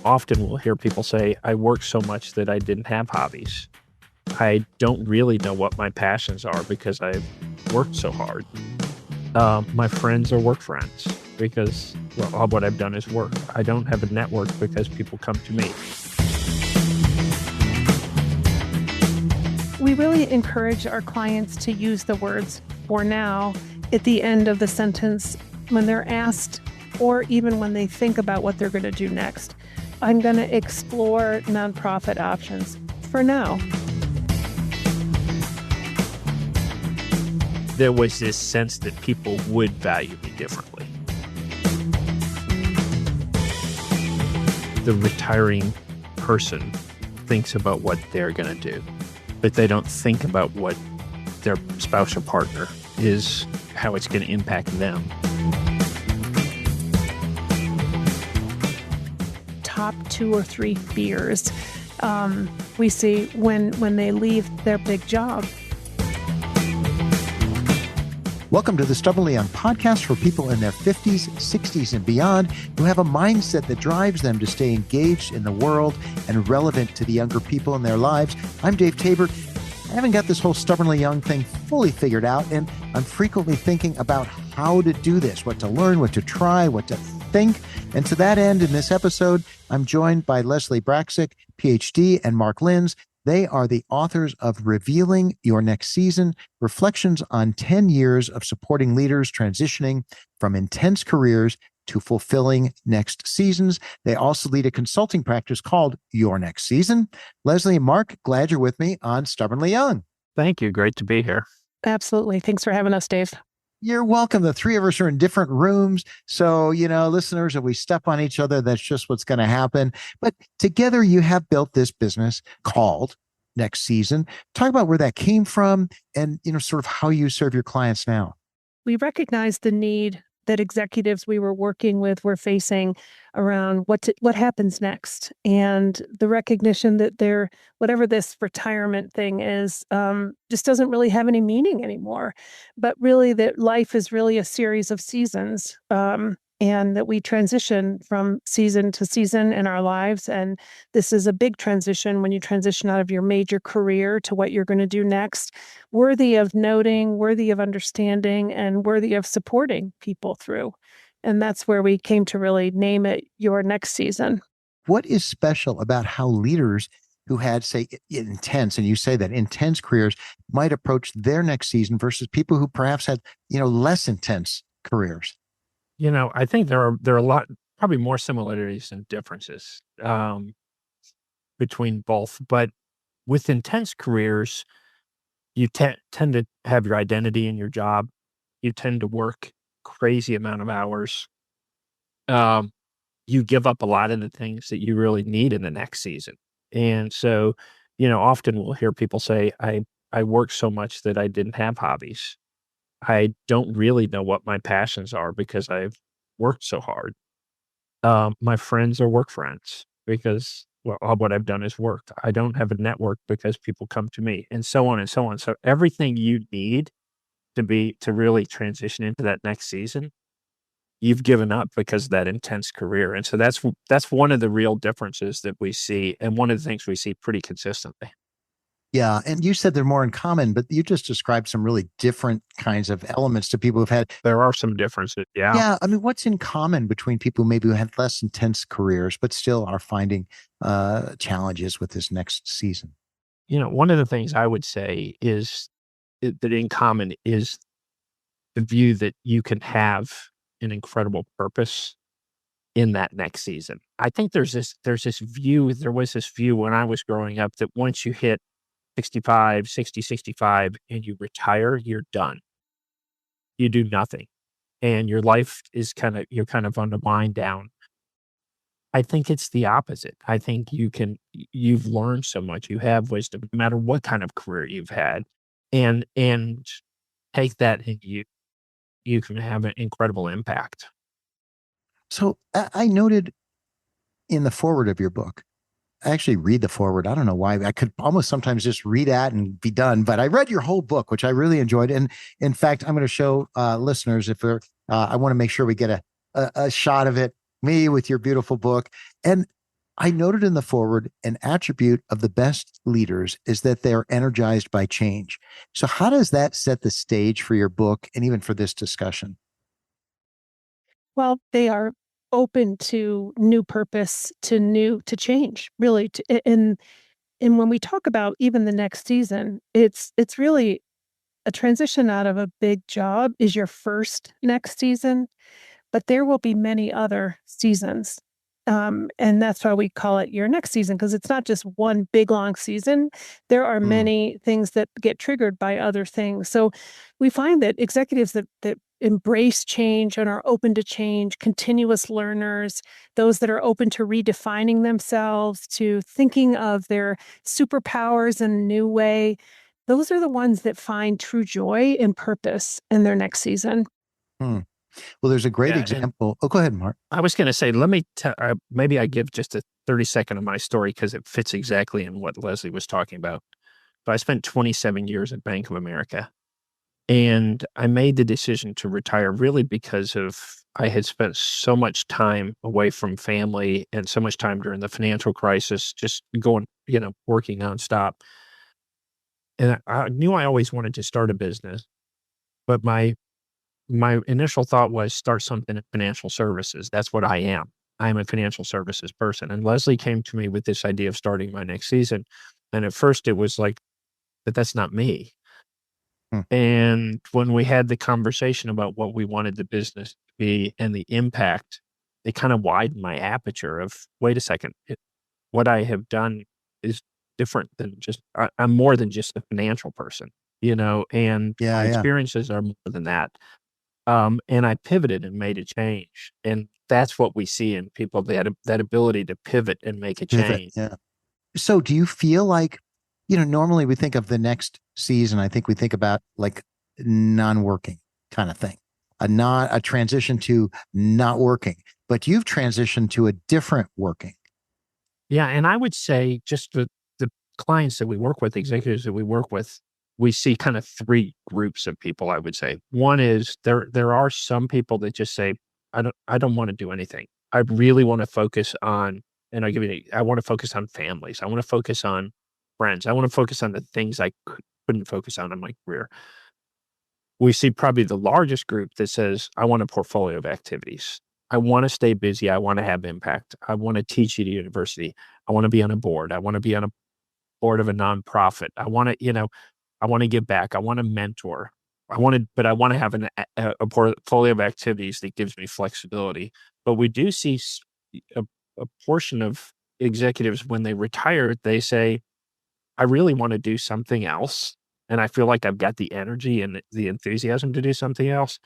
Often we'll hear people say, I work so much that I didn't have hobbies. I don't really know what my passions are because I've worked so hard. My friends are work friends because all what I've done is work. I don't have a network because people come to me. We really encourage our clients to use the words "for now" at the end of the sentence when they're asked, or even when they think about what they're going to do next. I'm going to explore nonprofit options for now. There was this sense that people would value me differently. The retiring person thinks about what they're going to do, but they don't think about what their spouse or partner is, how it's going to impact them. Top 2 or 3 fears we see when they leave their big job. Welcome to the Stubbornly Young podcast for people in their 50s, 60s, and beyond who have a mindset that drives them to stay engaged in the world and relevant to the younger people in their lives. I'm Dave Tabor. I haven't got this whole Stubbornly Young thing fully figured out, and I'm frequently thinking about how to do this, what to learn, what to try, what to think. And to that end, in this episode, I'm joined by Leslie Braxic, PhD, and Mark Linz. They are the authors of Revealing Your Next Season, Reflections on 10 Years of Supporting Leaders Transitioning from Intense Careers to Fulfilling Next Seasons. They also lead a consulting practice called Your Next Season. Leslie and Mark, glad you're with me on Stubbornly Young. Thank you. Great to be here. Absolutely. Thanks for having us, Dave. You're welcome. The three of us are in different rooms. So, listeners, if we step on each other, that's just what's going to happen. But together you have built this business called Next Season. Talk about where that came from and, sort of how you serve your clients now. We recognize the need that executives we were working with were facing around what happens next, and the recognition that whatever this retirement thing is just doesn't really have any meaning anymore, but really that life is really a series of seasons, and that we transition from season to season in our lives. And this is a big transition when you transition out of your major career to what you're going to do next, worthy of noting, worthy of understanding, and worthy of supporting people through. And that's where we came to really name it Your Next Season. What is special about how leaders who had, say, intense, and you say that intense careers might approach their next season versus people who perhaps had, less intense careers? I think there are a lot, probably more similarities than differences between both. But with intense careers, you tend to have your identity in your job. You tend to work crazy amount of hours. You give up a lot of the things that you really need in the next season. And so, often we'll hear people say, I work so much that I didn't have hobbies. I don't really know what my passions are because I've worked so hard. My friends are work friends because, all what I've done is work. I don't have a network because people come to me, and so on and so on. So everything you need to really transition into that next season, you've given up because of that intense career. And so that's one of the real differences that we see, and one of the things we see pretty consistently. Yeah. And you said they're more in common, but you just described some really different kinds of elements to people who've had. There are some differences. Yeah. Yeah. I mean, what's in common between people who had less intense careers, but still are finding challenges with this next season? One of the things I would say is that in common is the view that you can have an incredible purpose in that next season. I think there was this view when I was growing up that once you hit 65, and you retire, you're done. You do nothing. And your life is you're kind of on the wind down. I think it's the opposite. I think you've learned so much. You have wisdom, no matter what kind of career you've had, and take that, and you can have an incredible impact. So I noted in the foreword of your book, I actually read the foreword. I don't know why. I could almost sometimes just read that and be done, but I read your whole book, which I really enjoyed. And in fact, I'm going to show listeners I want to make sure we get a shot of it, me with your beautiful book. And I noted in the forward an attribute of the best leaders is that they are energized by change. So, how does that set the stage for your book and even for this discussion? Well, they are open to new purpose, to change, really. And when we talk about even the next season, it's really a transition out of a big job is your first next season, but there will be many other seasons. And that's why we call it your next season, because it's not just one big long season. There are Mm, many things that get triggered by other things. So we find that executives that embrace change and are open to change, continuous learners, those that are open to redefining themselves, to thinking of their superpowers in a new way, those are the ones that find true joy and purpose in their next season. mm. Well, there's a great Yeah, and example. Oh, go ahead, Mark. I was gonna say, let me maybe I give just a 30-second of my story because it fits exactly in what Leslie was talking about. But I spent 27 years at Bank of America, and I made the decision to retire really because of I had spent so much time away from family and so much time during the financial crisis just going, working nonstop. And I knew I always wanted to start a business, but my initial thought was start something in financial services. That's what I am. I'm a financial services person. And Leslie came to me with this idea of starting my next season. And at first it was like, but that's not me. Mm, And when we had the conversation about what we wanted the business to be and the impact, it kind of widened my aperture of, wait a second, what I have done is different than I'm more than just a financial person, and yeah, my yeah. experiences are more than that. And I pivoted and made a change, and that's what we see in people, that ability to pivot and make a Pivot. change. Yeah. So, do you feel like, normally we think of the next season, I think we think about like non working kind of thing, not a transition to not working, but you've transitioned to a different working. Yeah, and I would say just the clients that we work with, the executives that we work with, we see kind of 3 groups of people, I would say. One is there are some people that just say, I don't wanna do anything. I really wanna focus on," and I wanna focus on families. I wanna focus on friends. I wanna focus on the things I couldn't focus on in my career. We see probably the largest group that says, "I want a portfolio of activities. I wanna stay busy. I wanna have impact. I wanna teach at a university. I wanna be on a board. I wanna be on a board of a nonprofit. I wanna give back. I wanna mentor. I wanna have a portfolio of activities that gives me flexibility." But we do see a a portion of executives when they retire, they say, I really wanna do something else, and I feel like I've got the energy and the enthusiasm to do something else,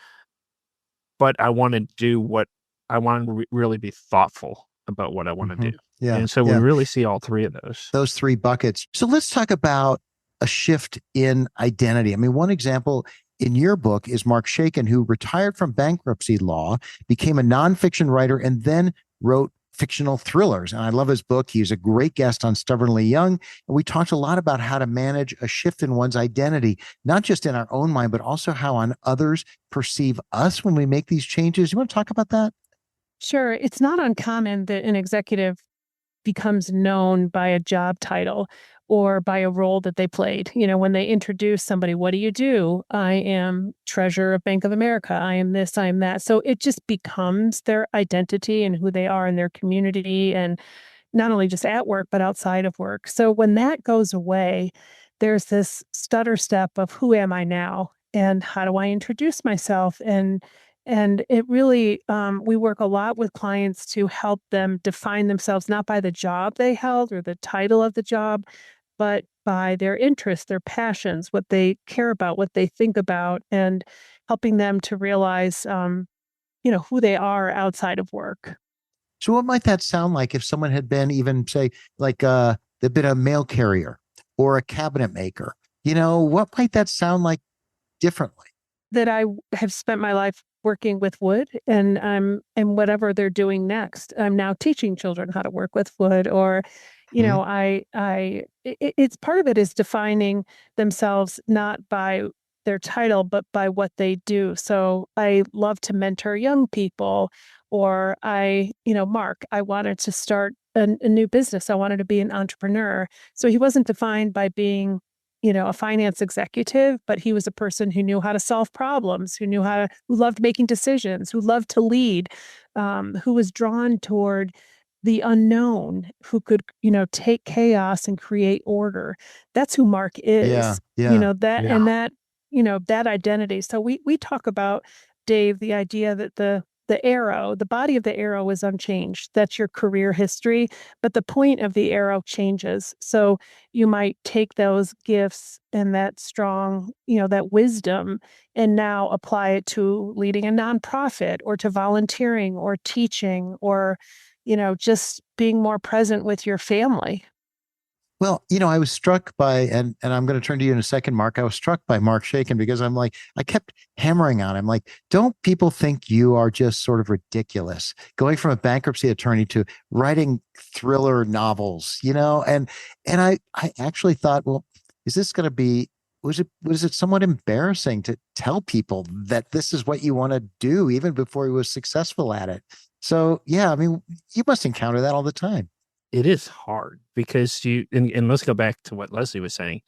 but I wanna do what I wanna really be thoughtful about what I wanna Hmm. do. Yeah. And so we Yeah. really see all 3 of those. Those three buckets. So let's talk about a shift in identity. I mean, one example in your book is Mark Shaken, who retired from bankruptcy law, became a nonfiction writer, and then wrote fictional thrillers. And I love his book. He's a great guest on Stubbornly Young. And we talked a lot about how to manage a shift in one's identity, not just in our own mind, but also how on others perceive us when we make these changes. You want to talk about that? Sure, it's not uncommon that an executive becomes known by a job title or by a role that they played. When they introduce somebody, what do you do? I am treasurer of Bank of America. I am this, I am that. So it just becomes their identity and who they are in their community and not only just at work, but outside of work. So when that goes away, there's this stutter step of who am I now? And how do I introduce myself? And it really, we work a lot with clients to help them define themselves not by the job they held or the title of the job, but by their interests, their passions, what they care about, what they think about, and helping them to realize, who they are outside of work. So what might that sound like if someone had been even say like they've been a mail carrier or a cabinet maker? What might that sound like differently? That have spent my life working with wood and whatever they're doing next. I'm now teaching children how to work with wood or, Hmm. it's part of it is defining themselves not by their title, but by what they do. So I love to mentor young people or Mark, I wanted to start a new business. I wanted to be an entrepreneur. So he wasn't defined by being, a finance executive, but he was a person who knew how to solve problems, who loved making decisions, who loved to lead, who was drawn toward the unknown, who could, take chaos and create order. That's who Mark Yeah. is, Yeah. that Yeah. and that, that identity. So we talk about, Dave, the idea that the body of the arrow is unchanged. That's your career history, but the point of the arrow changes. So you might take those gifts and that strong, that wisdom, and now apply it to leading a nonprofit or to volunteering or teaching or, just being more present with your family. Well, I was struck by, and I'm going to turn to you in a second, Mark. I was struck by Mark Shaken because I'm like, I kept hammering on him, like, don't people think you are just sort of ridiculous going from a bankruptcy attorney to writing thriller novels, and I actually thought, well, is this going to be, was it somewhat embarrassing to tell people that this is what you want to do even before he was successful at it? So yeah, I mean, you must encounter that all the time. It is hard because and let's go back to what Leslie was saying.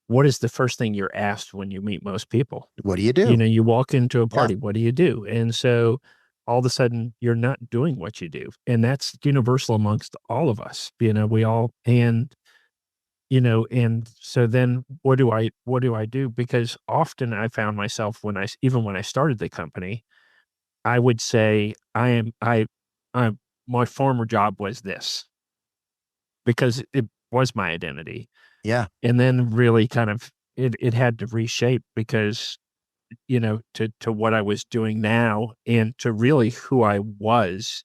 What is the first thing you're asked when you meet most people? What do you do? You walk into a Yeah. party, what do you do? And so all of a sudden you're not doing what you do. And that's universal amongst all of us. We all and so then what do I do? Because often I found myself even when I started the company, I would say I my former job was this because it was my identity. Yeah. And then really kind of it had to reshape because, to what I was doing now and to really who I was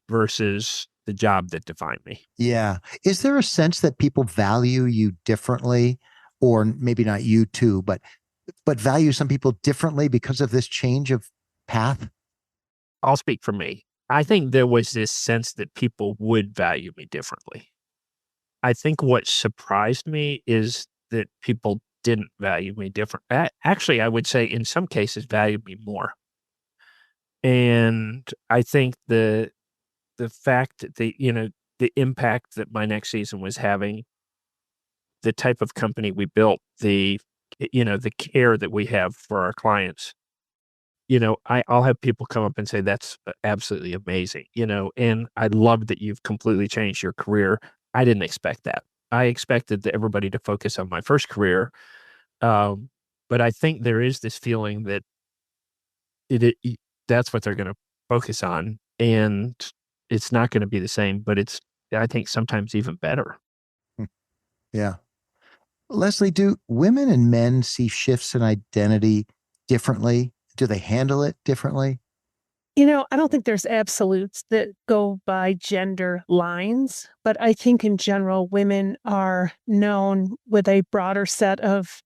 versus the job that defined me. Yeah. Is there a sense that people value you differently, or maybe not you too, but value some people differently because of this change of path? I'll speak for me. I think there was this sense that people would value me differently. I think what surprised me is that people didn't value me different. Actually, I would say in some cases valued me more. And I think the fact that the impact that my next season was having, the type of company we built, the care that we have for our clients, I'll have people come up and say, "That's absolutely amazing," and I love that you've completely changed your career. I didn't expect that. I expected everybody to focus on my first career, um, but I think there is this feeling that that's what they're gonna focus on, and it's not gonna be the same, but it's, I think, sometimes even better. Hmm. Yeah. Leslie, do women and men see shifts in identity differently? Do they handle it differently? I don't think there's absolutes that go by gender lines, but I think in general, women are known with a broader set of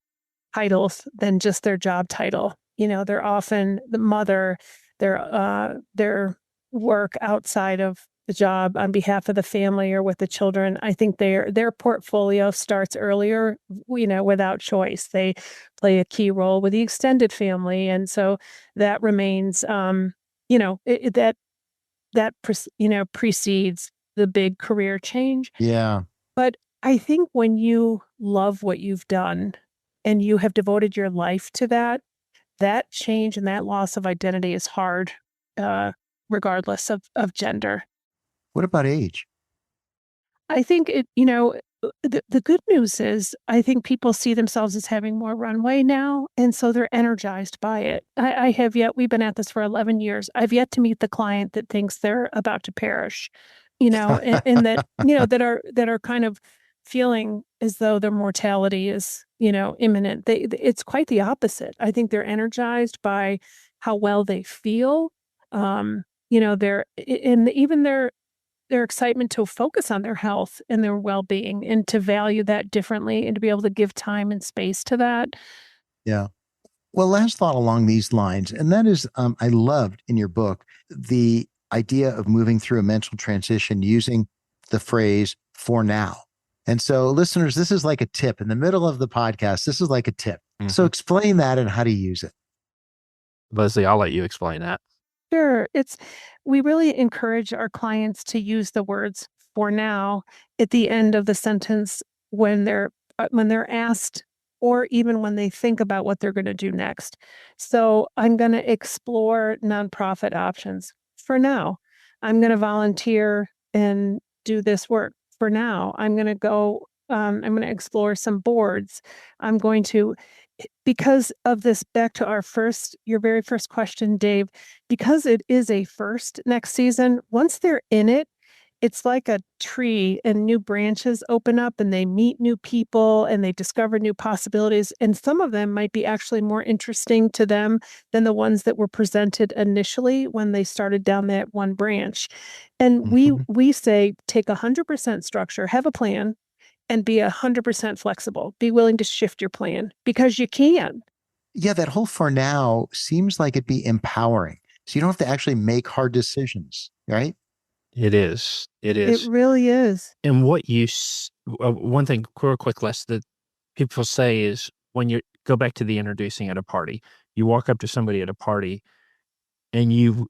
titles than just their job title. They're often the mother, their work outside of the job on behalf of the family or with the children. I think their portfolio starts earlier, without choice. They play a key role with the extended family. And so that remains, precedes the big career change. Yeah. But I think when you love what you've done and you have devoted your life to that change and that loss of identity is hard, uh, regardless of gender. What about age? I think the good news is I think people see themselves as having more runway now, and so they're energized by it. We've been at this for 11 years. I've yet to meet the client that thinks they're about to perish, and that, that are kind of feeling as though their mortality is, imminent. It's quite the opposite. I think they're energized by how well they feel. They're and even their excitement to focus on their health and their well-being and to value that differently and to be able to give time and space to that. Yeah. Well, last thought along these lines, and that is, I loved in your book the idea of moving through a mental transition using the phrase "for now." And so, listeners, this is like a tip in the middle of the podcast. This is like a tip. So, Mhm. explain that and how to use it. Leslie, I'll let you explain that. Sure. We really encourage our clients to use the words for now at the end of the sentence when they're asked or even when they think about what they're going to do next. So I'm going to explore nonprofit options for now. I'm going to volunteer and do this work for now. I'm going to explore some boards. I'm going to, because of this, back to your very first question, Dave, because it is a first next season, once they're in it, it's like a tree and new branches open up and they meet new people and they discover new possibilities. And some of them might be actually more interesting to them than the ones that were presented initially when they started down that one branch. And Mhm. we say take 100% structure, have a plan, and be 100% flexible. Be willing to shift your plan because you can. Yeah, that whole "for now" seems like it'd be empowering. So you don't have to actually make hard decisions, right? It is. It It is. really is. And one thing, real quick, Les, that people say is when you go back to the introducing at a party, you walk up to somebody at a party and you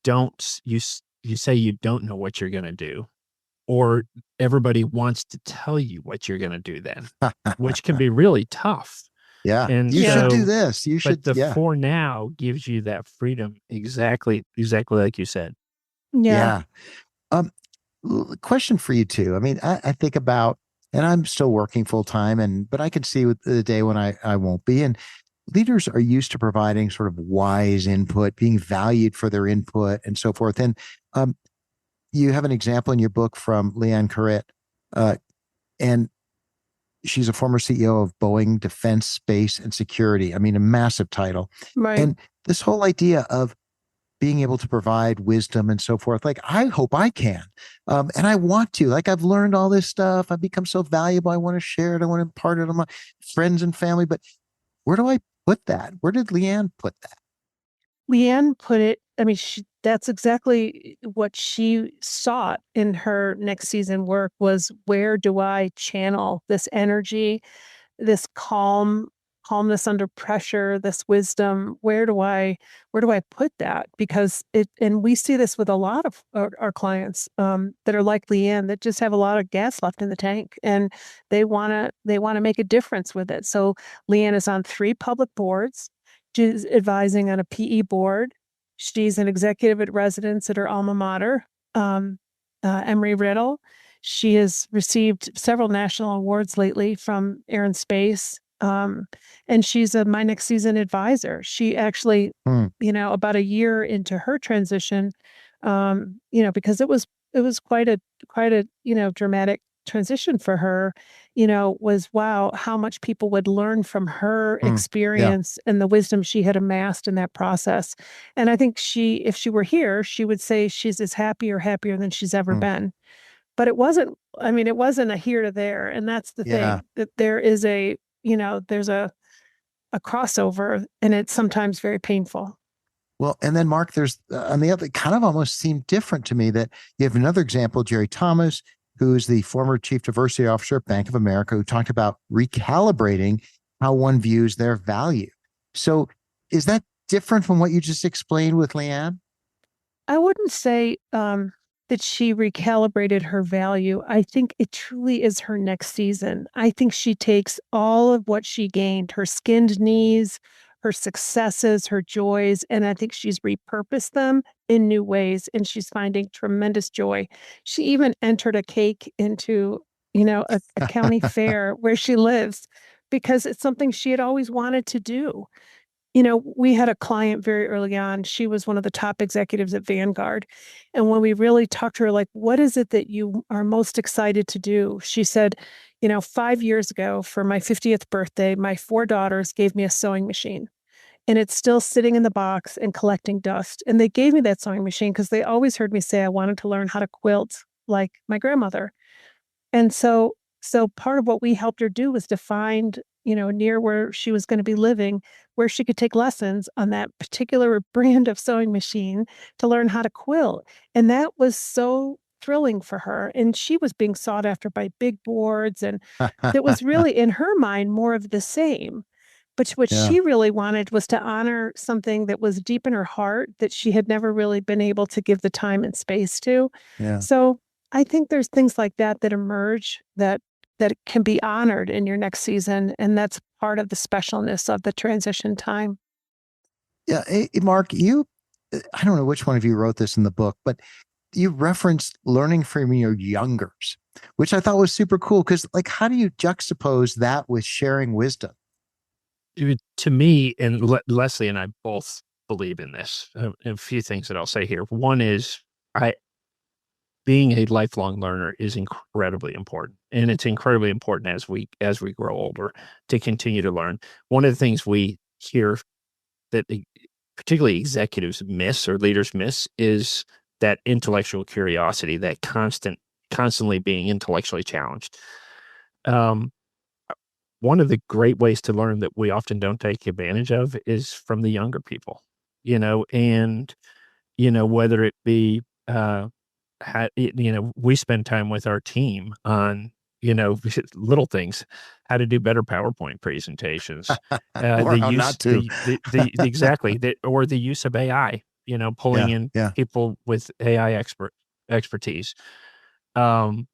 don't you say you don't know what you're going to do, or everybody wants to tell you what you're going to do then, which can be really tough. Yeah. And You should Yeah. do so, this. You but should, the yeah. for now gives you that freedom, exactly like you said. Yeah. Yeah. Um, Question for you too. I mean, I think about, and I'm still working full time, but I can see with the day when I won't be. And leaders are used to providing sort of wise input, being valued for their input, and so forth. And um, you have an example in your book from Leanne Carrette, uh, and she's a former CEO of Boeing Defense, Space, and Security. I mean, a massive title. Right. And this whole idea of being able to provide wisdom and so forth. Like, I hope I can. And I want to. Like, I've learned all this stuff. I've become so valuable. I want to share it. I want to impart it on my friends and family. But where do I put that? Where did Leanne put that? Leanne put it, I mean, that's exactly what she sought in her next season work was where do I channel this energy, this calmness under pressure, this wisdom? Where do I put that? Because and we see this with a lot of our clients that are like Leanne that just have a lot of gas left in the tank and they want to make a difference with it. So Leanne is on 3 public boards. She's advising on a PE board. She's an executive at residence at her alma mater, Emory-Riddle. She has received several national awards lately from Air and Space. And she's a My Next Season advisor. She actually, Hmm. about a year into her transition, because it was quite a, dramatic transition for her, was wow, how much people would learn from her Hmm. Yeah. experience and the wisdom she had amassed in that process. And I think if she were here, she would say she's as happy or happier than she's ever Hmm. been. But it wasn't a here to there. And that's the Yeah. thing that there's a crossover and it's sometimes very painful. Well, and then Mark, there's on the other kind of almost seemed different to me that you have another example, Jerry Thomas, who is the former chief diversity officer at Bank of America, who talked about recalibrating how one views their value. So is that different from what you just explained with Leanne? I wouldn't say that she recalibrated her value. I think it truly is her next season. I think she takes all of what she gained, her skinned knees, her successes, her joys, and I think she's repurposed them in new ways and she's finding tremendous joy. She even entered a cake into, a county fair where she lives because it's something she had always wanted to do. We had a client very early on. She was one of the top executives at Vanguard. And when we really talked to her, like, what is it that you are most excited to do? She said, 5 years ago for my 50th birthday, my 4 daughters gave me a sewing machine and it's still sitting in the box and collecting dust. And they gave me that sewing machine because they always heard me say I wanted to learn how to quilt like my grandmother. And so part of what we helped her do was to find, near where she was going to be living, where she could take lessons on that particular brand of sewing machine to learn how to quilt. And that was so thrilling for her. And she was being sought after by big boards. And that was really in her mind more of the same. But what Yeah. she really wanted was to honor something that was deep in her heart that she had never really been able to give the time and space to. Yeah. So I think there's things like that that emerge that can be honored in your next season, and that's part of the specialness of the transition time. Yeah, Mark, I don't know which one of you wrote this in the book, but you referenced learning from your youngers, which I thought was super cool. Because, like, how do you juxtapose that with sharing wisdom? To me, and Leslie and I both believe in this. A few things that I'll say here. One is, I being a lifelong learner is incredibly important, and it's incredibly important as we grow older to continue to learn. One of the things we hear that particularly executives miss or leaders miss is that intellectual curiosity, that constantly being intellectually challenged. Um, One of the great ways to learn that we often don't take advantage of is from the younger people, and whether it be we spend time with our team on little things, how to do better PowerPoint presentations, Or the how use not to? exactly or the use of AI, pulling Yeah, in yeah, people with AI expertise. Um,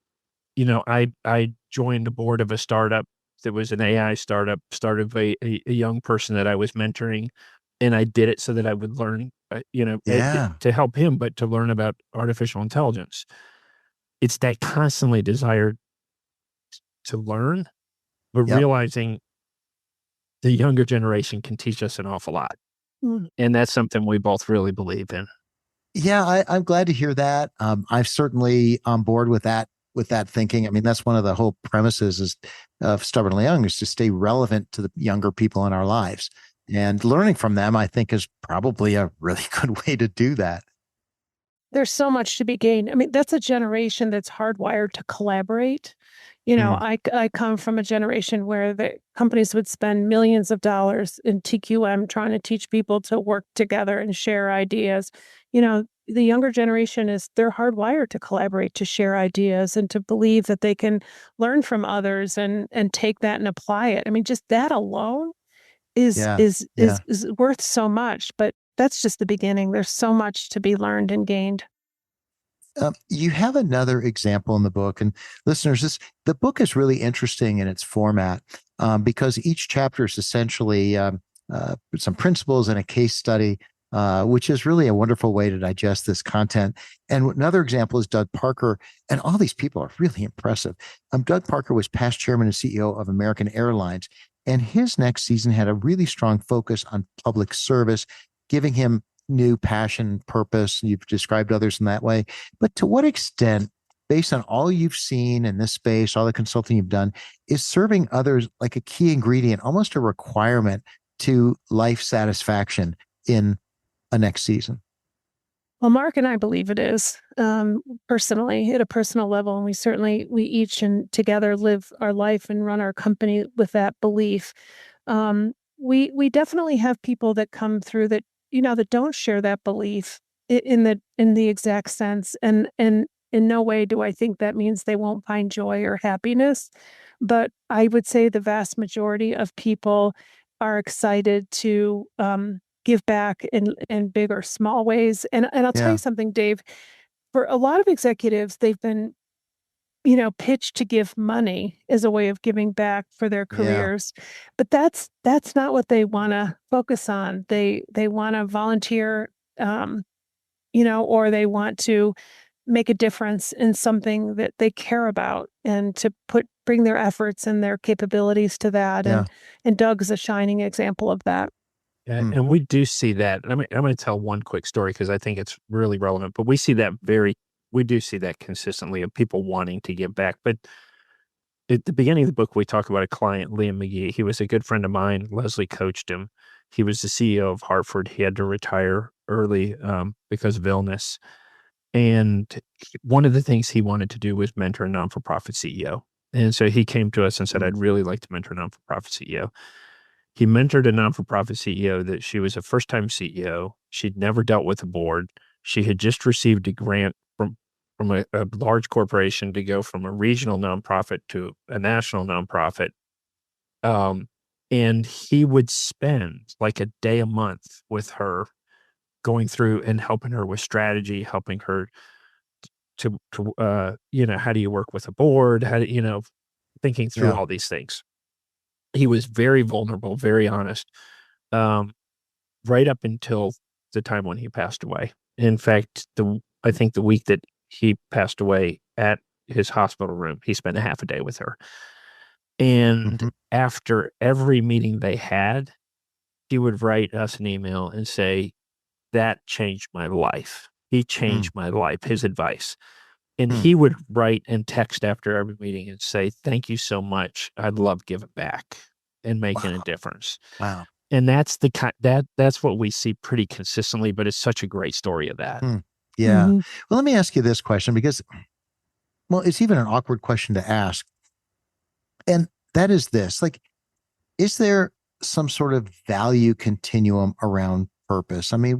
I joined the board of a startup that was an AI startup, started by a young person that I was mentoring, and I did it so that I would learn, yeah. to help him, but to learn about artificial intelligence. It's that constantly desire to learn, but Yep. realizing the younger generation can teach us an awful lot, Mm. and that's something we both really believe in. Yeah, I'm glad to hear that. I'm certainly on board with that thinking. I mean, that's one of the whole premises is of Stubbornly Young is to stay relevant to the younger people in our lives. And learning from them, I think, is probably a really good way to do that. There's so much to be gained. I mean, that's a generation that's hardwired to collaborate. Mm, I come from a generation where the companies would spend millions of dollars in TQM trying to teach people to work together and share ideas. The younger generation they're hardwired to collaborate, to share ideas, and to believe that they can learn from others and take that and apply it. I mean, just that alone is yeah, is is yeah. is worth so much, but that's just the beginning. There's so much to be learned and gained. You have another example in the book, and listeners, the book is really interesting in its format because each chapter is essentially some principles and a case study, which is really a wonderful way to digest this content. And another example is Doug Parker, and all these people are really impressive. Doug Parker was past chairman and CEO of American Airlines, and his next season had a really strong focus on public service, giving him new passion, purpose. You've described others in that way. But to what extent, based on all you've seen in this space, all the consulting you've done, is serving others like a key ingredient, almost a requirement to life satisfaction in a next season? Well, Mark and I believe it is, personally, at a personal level, and we each and together live our life and run our company with that belief. We definitely have people that come through that that don't share that belief in the exact sense, and in no way do I think that means they won't find joy or happiness, but I would say the vast majority of people are excited to give back in big or small ways. And I'll tell you Yeah, something, Dave, for a lot of executives, they've been, pitched to give money as a way of giving back for their yeah, careers. But that's not what they want to focus on. They want to volunteer, um, or they want to make a difference in something that they care about and to bring their efforts and their capabilities to that. yeah. And Doug is a shining example of that. Yeah, Mm, and we do see that. I'm gonna tell one quick story because I think it's really relevant, but we do see that consistently of people wanting to give back. But at the beginning of the book, we talk about a client, Liam McGee. He was a good friend of mine. Leslie coached him. He was the CEO of Hartford. He had to retire early because of illness. And one of the things he wanted to do was mentor a non-for-profit CEO. And so he came to us and said, mm, I'd really like to mentor a non-for-profit CEO. He mentored a non-for-profit CEO that she was a first-time CEO. She'd never dealt with a board. She had just received a grant from a large corporation to go from a regional nonprofit to a national nonprofit. Um, and he would spend like a day a month with her, going through and helping her with strategy, helping her how do you work with a board? How do, thinking through Yeah. all these things. He was very vulnerable, very honest, um, right up until the time when he passed away. In fact, I think the week that he passed away at his hospital room, he spent a half a day with her. And Mhm. after every meeting they had, he would write us an email and say, "That changed my life. He Mm. changed my life," his advice. And Mm. he would write and text after every meeting and say, "Thank you so much. I'd love giving back and making a Wow. difference." Wow. And that's the kind that's what we see pretty consistently, but it's such a great story of that. Mm. Yeah. Hmm. Well, let me ask you this question because, well, it's even an awkward question to ask. And that is this, like, is there some sort of value continuum around purpose? I mean,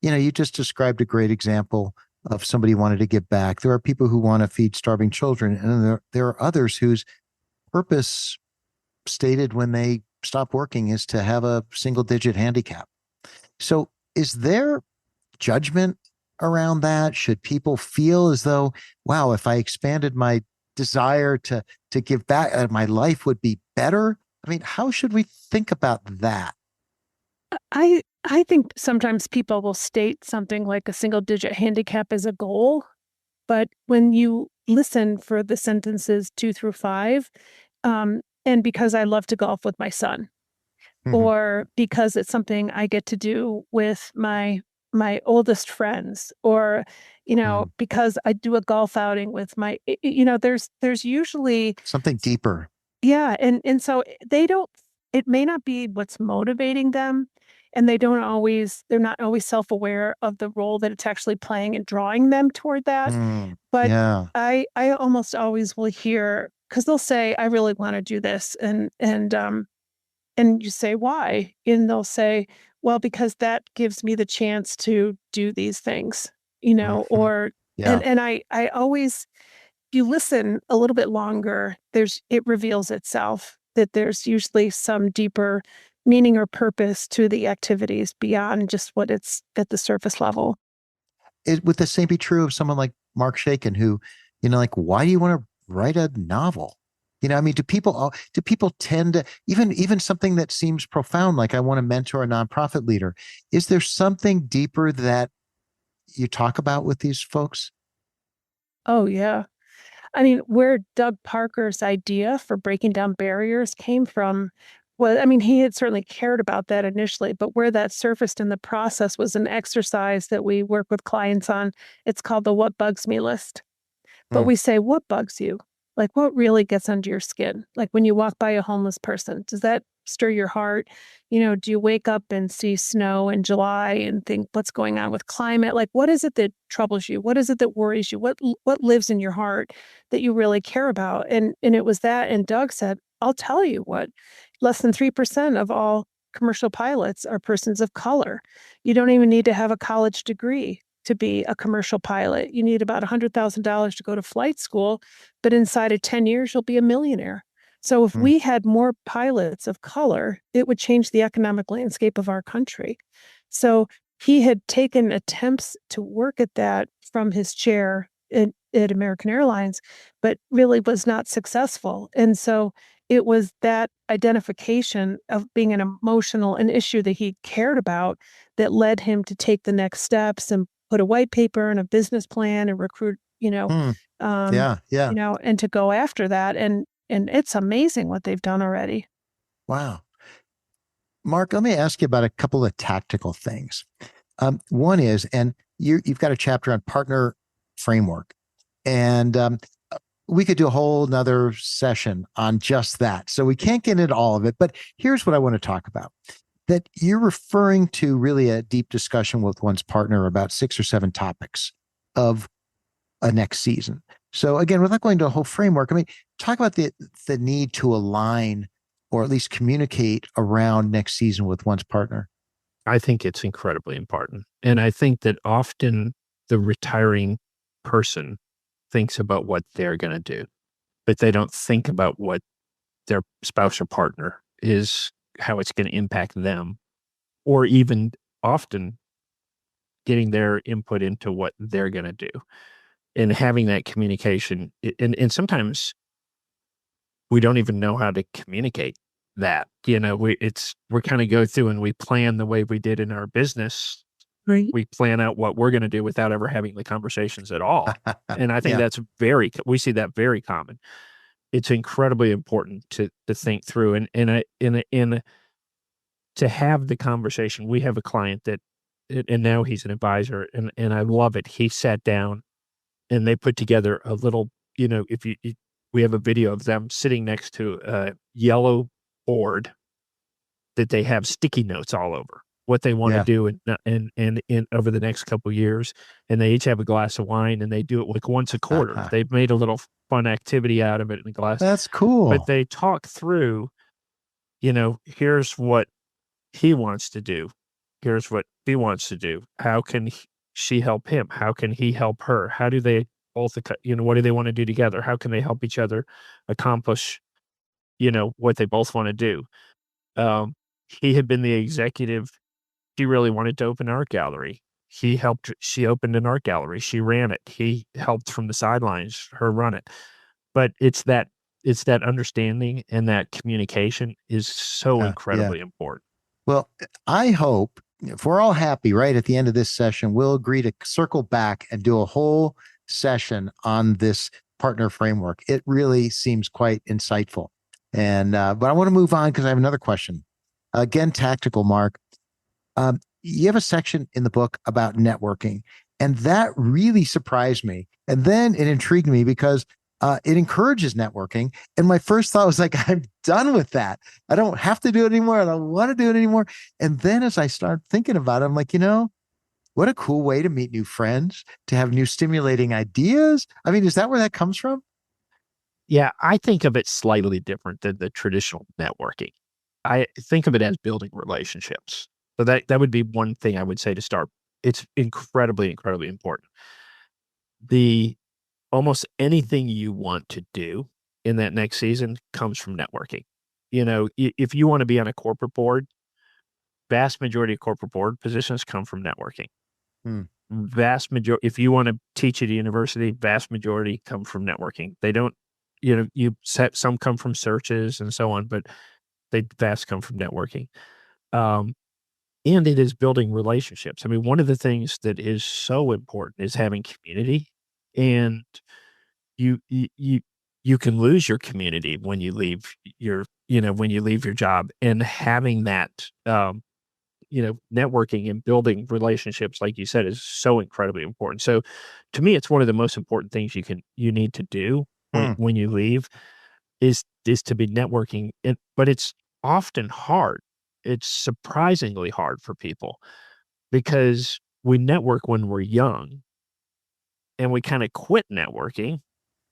you just described a great example of somebody who wanted to give back. There are people who want to feed starving children, and there are others whose purpose stated when they stop working is to have a single digit handicap. So, is there judgment around that? Should people feel as though, wow, if I expanded my desire to give back, my life would be better? I mean, how should we think about that? I think sometimes people will state something like a single digit handicap as a goal, but when you listen for the sentences 2 through 5, and because I love to golf with my son, Mhm. or because it's something I get to do with my oldest friends, or Mm. because I do a golf outing with there's usually Something deeper. yeah, and so they don't it may not be what's motivating them, and they're not always self-aware of the role that it's actually playing and drawing them toward that. Mm. But Yeah. I almost always will hear, because they'll say, "I really wanna do this," and you say, "Why?" And they'll say, "Well, because that gives me the chance to do these things," Mhm. or Yeah. and I always if you listen a little bit longer, it reveals itself that there's usually some deeper meaning or purpose to the activities beyond just what it's at the surface level. Would the same be true of someone like Mark Shakin, who, like, why do you want to write a novel? I mean, do people tend to even something that seems profound, like I want to mentor a nonprofit leader? Is there something deeper that you talk about with these folks? Oh, yeah. I mean, where Doug Parker's idea for breaking down barriers came from, well, I mean, he had certainly cared about that initially, but where that surfaced in the process was an exercise that we work with clients on. It's called the What Bugs Me list. But Mm. we say, "What bugs you?" Like, what really gets under your skin? Like, when you walk by a homeless person, does that stir your heart? Do you wake up and see snow in July and think, "What's going on with climate?" Like, what is it that troubles you? What is it that worries you? What lives in your heart that you really care about? And it was that, and Doug said, "I'll tell you what, less than 3% of all commercial pilots are persons of color. You don't even need to have a college degree to be a commercial pilot. You need about $100,000 to go to flight school, but inside of 10 years, you'll be a millionaire." So if Mm. we had more pilots of color, it would change the economic landscape of our country. So he had taken attempts to work at that from his chair at American Airlines, but really was not successful. And so it was that identification of being an issue that he cared about, that led him to take the next steps and put a white paper and a business plan and recruit, Mm. um, Yeah. Yeah. and to go after that. And it's amazing what they've done already. Wow. Mark, let me ask you about a couple of tactical things. One is, and you've got a chapter on partner framework, and we could do a whole nother session on just that. So we can't get into all of it, but here's what I want to talk about. That you're referring to really a deep discussion with one's partner about 6 or 7 topics of a next season. So again, without going to a whole framework, I mean, talk about the need to align or at least communicate around next season with one's partner. I think it's incredibly important. And I think that often the retiring person thinks about what they're going to do, but they don't think about what their spouse or partner is, how it's going to impact them, or even often getting their input into what they're going to do. and having that communication. And sometimes we don't even know how to communicate that. We're kind of go through and we plan the way we did in our business. Right. We plan out what we're going to do without ever having the conversations at all. And I think Yeah. that's we see that very common. It's incredibly important to think through and to have the conversation. We have a client that, and now he's an advisor, and I love it. He sat down and they put together a little, if we have a video of them sitting next to a yellow board that they have sticky notes all over what they want to Yeah. do and over the next couple of years. And they each have a glass of wine and they do it like once a quarter. Uh-huh. They've made a little fun activity out of it in the glass, That's but cool. they talk through, here's what he wants to do. Here's what he wants to do. How can she help him? How can he help her? How do they both, what do they want to do together? How can they help each other accomplish, what they both want to do? Um, he had been the executive. She really wanted to open an art gallery. She opened an art gallery. She ran it. He helped from the sidelines, her run it. But it's that understanding and that communication is so Yeah. incredibly important. Well, I hope if we're all happy, right, at the end of this session, we'll agree to circle back and do a whole session on this partner framework. It really seems quite insightful. And, but I want to move on because I have another question. Again, tactical, Mark. You have a section in the book about networking, and that really surprised me. And then it intrigued me because it encourages networking. And my first thought was like, I'm done with that. I don't have to do it anymore. I don't want to do it anymore. And then as I start thinking about it, I'm like, what a cool way to meet new friends, to have new stimulating ideas. I mean, is that where that comes from? Yeah, I think of it slightly different than the traditional networking. I think of it as building relationships. So that would be one thing I would say to start. It's incredibly, incredibly important. The Almost anything you want to do in that next season comes from networking. If you want to be on a corporate board, vast majority of corporate board positions come from networking. Hmm. Vast majority, if you want to teach at a university, vast majority come from networking. They don't, some come from searches and so on, but they vast come from networking. And it is building relationships. I mean, one of the things that is so important is having community, and you you you you can lose your community when you leave your job, and having that, networking and building relationships, like you said, is so incredibly important. So to me, it's one of the most important things you need to do when Hmm. you leave is to be networking. But it's often hard. It's surprisingly hard for people because we network when we're young and we kind of quit networking.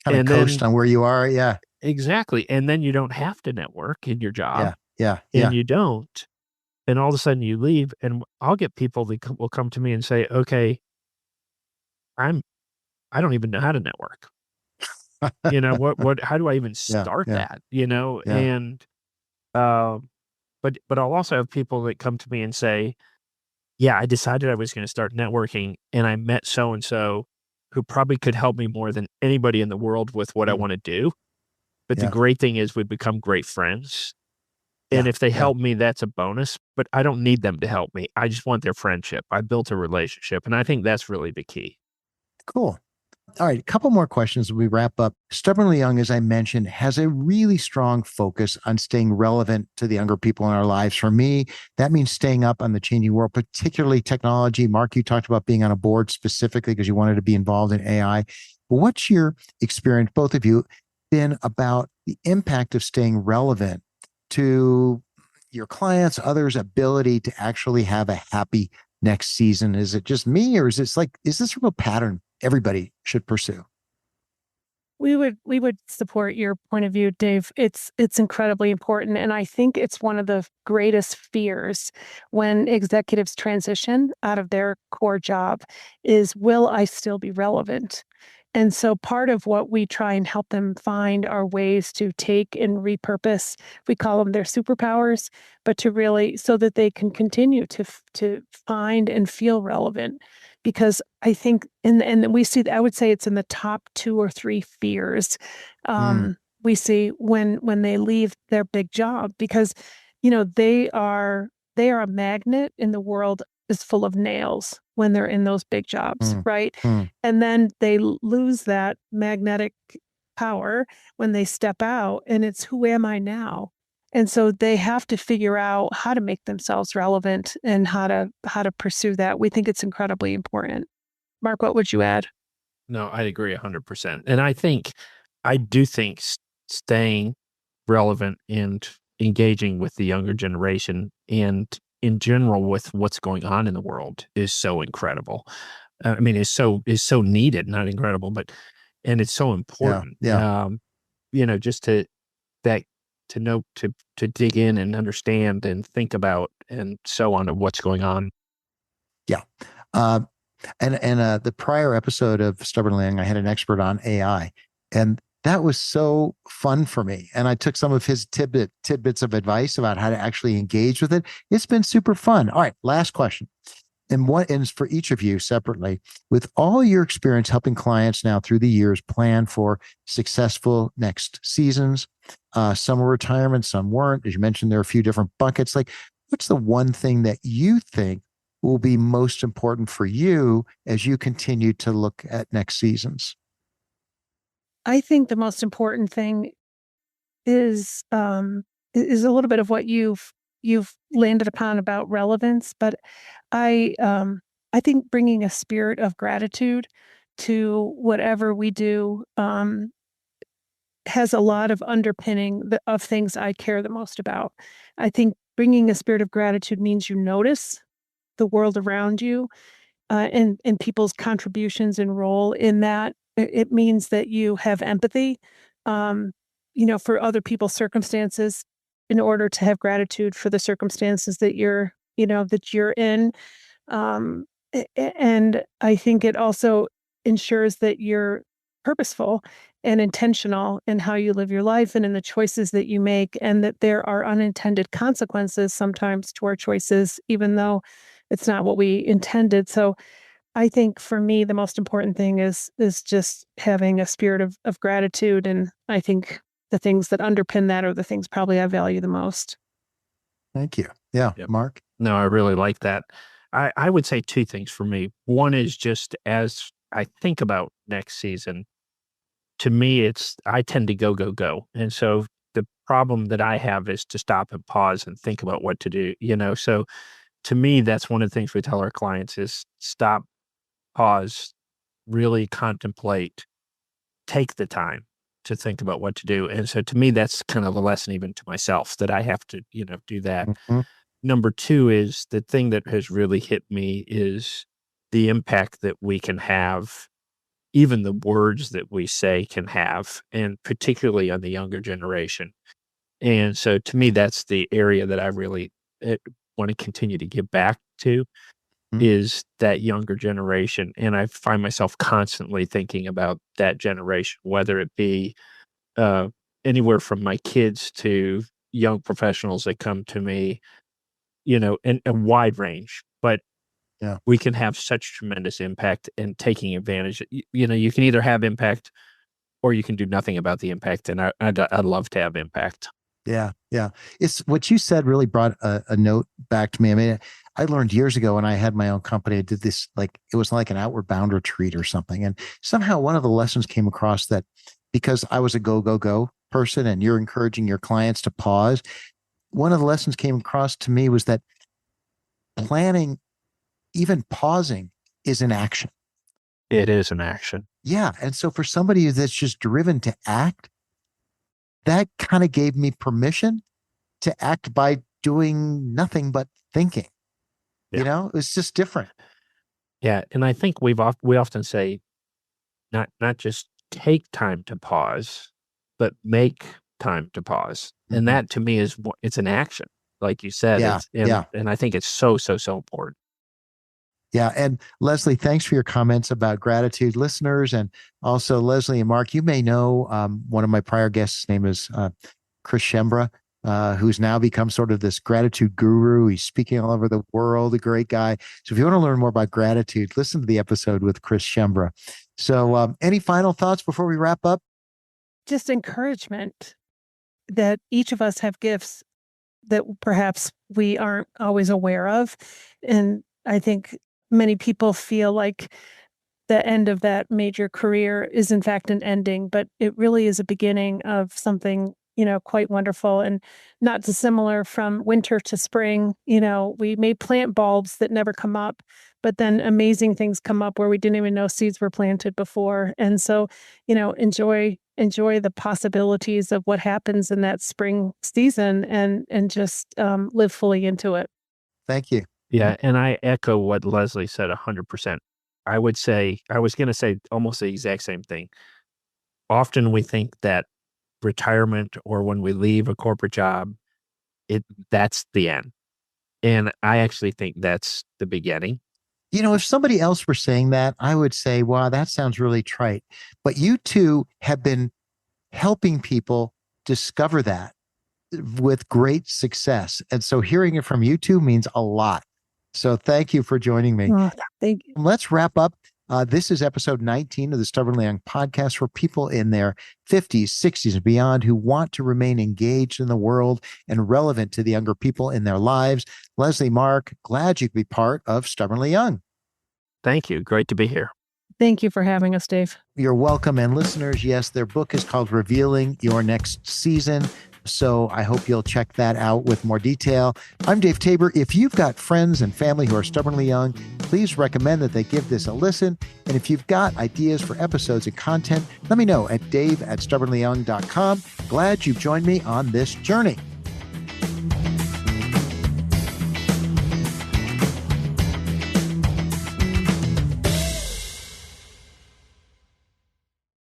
Kind of And coast then on where you are. Yeah. exactly. And then you don't have to network in your job, Yeah. Yeah. and Yeah. you don't. And all of a sudden you leave, and I'll get people that will come to me and say, okay, I'm, I don't even know how to network. How do I even Yeah. start Yeah. that? Yeah. Um, but I'll also have people that come to me and say, yeah, I decided I was going to start networking and I met so and so who probably could help me more than anybody in the world with what I Hmm. want to do. But the Yeah. great thing is we become great friends. And Yeah. if they Yeah. help me, that's a bonus, but I don't need them to help me. I just want their friendship. I built a relationship, and I think that's really the key. Cool. All right, a couple more questions as we wrap up. Stubbornly Young, as I mentioned, has a really strong focus on staying relevant to the younger people in our lives. For me, that means staying up on the changing world, particularly technology. Mark, you talked about being on a board specifically because you wanted to be involved in AI. But what's your experience, both of you, been about the impact of staying relevant to your clients, others' ability to actually have a happy next season? Is it just me, or is this a real pattern everybody should pursue? We would support your point of view, Dave. It's incredibly important, and I think it's one of the greatest fears when executives transition out of their core job is, will I still be relevant? And so part of what we try and help them find are ways to take and repurpose. We call them their superpowers, but to really so that they can continue to find and feel relevant. because I think, and we see, I would say it's in the top 2 or 3 fears we see when they leave their big job, because, they are a magnet, and the world is full of nails when they're in those big jobs, Mm, right? mm. And then they lose that magnetic power when they step out, and it's, who am I now? And so they have to figure out how to make themselves relevant and how to pursue that. We think it's incredibly important. Mark, what would you add? No, I agree 100%. And I do think staying relevant and engaging with the younger generation and in general with what's going on in the world is so incredible. I mean, is so needed, not incredible, but and it's so Yeah, important. yeah, Just that to know to dig in and understand and think about and so on of what's going on. yeah. Uh, and the prior episode of Stubbornly Young, I had an expert on AI, and that was so fun for me. And I took some of his tidbits of advice about how to actually engage with it. It's been super fun. All right, last question. And what ends for each of you separately, with all your experience helping clients now through the years plan for successful next seasons, some were retirement, some weren't. As you mentioned, there are a few different buckets. Like, what's the one thing that you think will be most important for you as you continue to look at next seasons? I think the most important thing is is a little bit of what you've landed upon about relevance, but I think bringing a spirit of gratitude to whatever we do has a lot of underpinning of things I care the most about. I think bringing a spirit of gratitude means you notice the world around you, and people's contributions and role in that. It means that you have empathy, um, for other people's circumstances, in order to have gratitude for the circumstances that you're in. And I think it also ensures that you're purposeful and intentional in how you live your life and in the choices that you make, and that there are unintended consequences sometimes to our choices, even though it's not what we intended. So I think for me, the most important thing is just having a spirit of gratitude. And I think the things that underpin that are the things probably I value the most. Thank you. Yeah, Yep. Mark. No, I really like that. I would say two things for me. One is just as I think about next season, to me, I tend to go, go, go. And so the problem that I have is to stop and pause and think about what to do. So to me, that's one of the things we tell our clients is stop, pause, really contemplate, take the time to think about what to do. And so to me, that's kind of a lesson even to myself that I have to do that. Mhm. Number two is the thing that has really hit me is the impact that we can have, even the words that we say can have, and particularly on the younger generation. And so to me, that's the area that I really want to continue to give back to Mhm. is that younger generation. And I find myself constantly thinking about that generation, whether it be uh, anywhere from my kids to young professionals that come to me, and a wide range. But Yeah. we can have such tremendous impact and taking advantage. You can either have impact or you can do nothing about the impact. And I'd love to have impact. Yeah, yeah. It's what you said really brought a note back to me. I mean, I learned years ago when I had my own company, I did this like it was like an outward bound retreat or something. And somehow one of the lessons came across that because I was a go, go, go person and you're encouraging your clients to pause, one of the lessons came across to me was that planning, even pausing, is an action. It is an action. Yeah. And so for somebody that's just driven to act, that kind of gave me permission to act by doing nothing but thinking. Yeah. It was just different. Yeah. And I think we often say not just take time to pause, but make time to pause. And Mhm. that to me it's an action. Like you said, Yeah, it's and yeah, and I think it's so, so, so important. yeah. And Leslie, thanks for your comments about gratitude, listeners, and also Leslie and Mark. You may know one of my prior guests' name is Chris Shembra. who's now become sort of this gratitude guru. He's speaking all over the world, a great guy. So if you want to learn more about gratitude, listen to the episode with Chris Schembra. So any final thoughts before we wrap up? Just encouragement that each of us have gifts that perhaps we aren't always aware of. And I think many people feel like the end of that major career is in fact an ending, but it really is a beginning of something, quite wonderful and not dissimilar from winter to spring. We may plant bulbs that never come up, but then amazing things come up where we didn't even know seeds were planted before. And so, enjoy the possibilities of what happens in that spring season and just live fully into it. Thank you. Yeah, and I echo what Leslie said 100%. I was going to say almost the exact same thing. Often we think that retirement or when we leave a corporate job, that's the end. And I actually think that's the beginning. If somebody else were saying that, I would say, wow, that sounds really trite. But you two have been helping people discover that with great success. And so hearing it from you two means a lot. So thank you for joining me. Oh, thank you. Let's wrap up. This is episode 19 of the Stubbornly Young podcast for people in their 50s, 60s, and beyond who want to remain engaged in the world and relevant to the younger people in their lives. Leslie, Mark, glad you could be part of Stubbornly Young. Thank you. Great to be here. Thank you for having us, Dave. You're welcome. And listeners, yes, their book is called Revealing Your Next Season. So I hope you'll check that out with more detail. I'm Dave Tabor. If you've got friends and family who are stubbornly young, please recommend that they give this a listen. And if you've got ideas for episodes and content, let me know at dave@stubbornlyyoung.com. Glad you've joined me on this journey.